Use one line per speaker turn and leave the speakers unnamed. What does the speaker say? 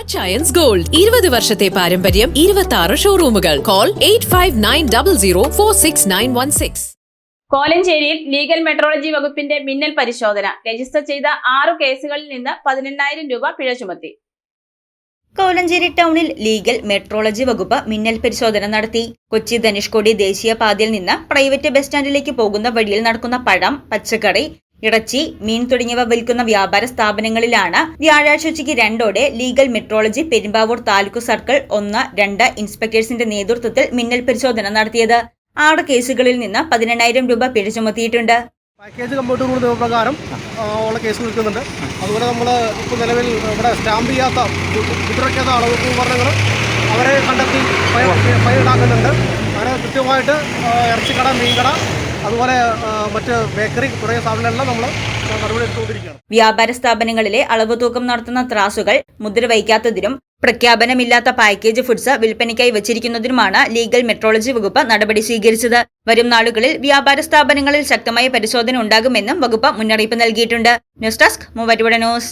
Achayans gold 20 വർഷത്തെ പാരമ്പര്യം 26 ഷോറൂമുകൾ. Call 8590046916.
കോലഞ്ചേരിയിൽ legal metrology വകുപ്പിന്റെ മിന്നൽ പരിശോധന. രജിസ്റ്റർ ചെയ്ത 6 കേസുകളിൽ നിന്ന് 18,000 രൂപ പിഴ ചുമത്തി.
കോലഞ്ചേരി ടൗണിൽ ലീഗൽ മെട്രോളജി വകുപ്പ് മിന്നൽ പരിശോധന നടത്തി. കൊച്ചി ധനുഷ്കോടി ദേശീയപാതയിൽ നിന്ന് പ്രൈവറ്റ് ബസ് സ്റ്റാൻഡിലേക്ക് പോകുന്ന വഴിയിൽ നടക്കുന്ന പഴം, പച്ചക്കറി, ഇറച്ചി, മീൻ തുടങ്ങിയവ വിൽക്കുന്ന വ്യാപാര സ്ഥാപനങ്ങളിലാണ് വ്യാഴാഴ്ച ഉച്ചയ്ക്ക് 2 legal metrology Perumbavoor taluk circle 1, 2 ഇൻസ്പെക്ടേഴ്സിന്റെ നേതൃത്വത്തിൽ മിന്നൽ പരിശോധന നടത്തിയത്. 6 കേസുകളിൽ നിന്ന് 18,000 രൂപ പിഴ ചുമത്തിയിട്ടുണ്ട്.
പാക്കേജ് കമ്പ്യൂട്ടർ നിയമപ്രകാരം ഉള്ള കേസ് നിൽക്കുന്നുണ്ട്. അതുപോലെ നമ്മൾ ഇപ്പോൾ നിലവിൽ ഇവിടെ സ്റ്റാമ്പ് ചെയ്യാത്ത വിതറിക്കാത്ത അളവ് ഉപകരണങ്ങൾ അവരെ കണ്ടെത്തി ഫയൽ ഇടാക്കുന്നുണ്ട്. അങ്ങനെ കൃത്യമായിട്ട് ഇറച്ചിക്കട, മീൻകട, അതുപോലെ മറ്റ് ബേക്കറി തുടങ്ങിയ സ്ഥാപനങ്ങളെല്ലാം നമ്മൾ നടപടി എടുത്തുകൊണ്ടിരിക്കുകയാണ്.
വ്യാപാര സ്ഥാപനങ്ങളിലെ അളവ് തൂക്കം നടത്തുന്ന ത്രാസുകൾ മുദ്ര വയ്ക്കാത്തതിനും പ്രഖ്യാപനമില്ലാത്ത പാക്കേജ് ഫുഡ്സ് വിൽപ്പനയ്ക്കായി വച്ചിരിക്കുന്നതിനുമാണ് ലീഗൽ മെട്രോളജി വകുപ്പ് നടപടി സ്വീകരിച്ചത്. വരും നാളുകളിൽ വ്യാപാര സ്ഥാപനങ്ങളിൽ ശക്തമായ പരിശോധന ഉണ്ടാകുമെന്നും വകുപ്പ് മുന്നറിയിപ്പ് നൽകിയിട്ടുണ്ട്. News desk Muvattupuzha news.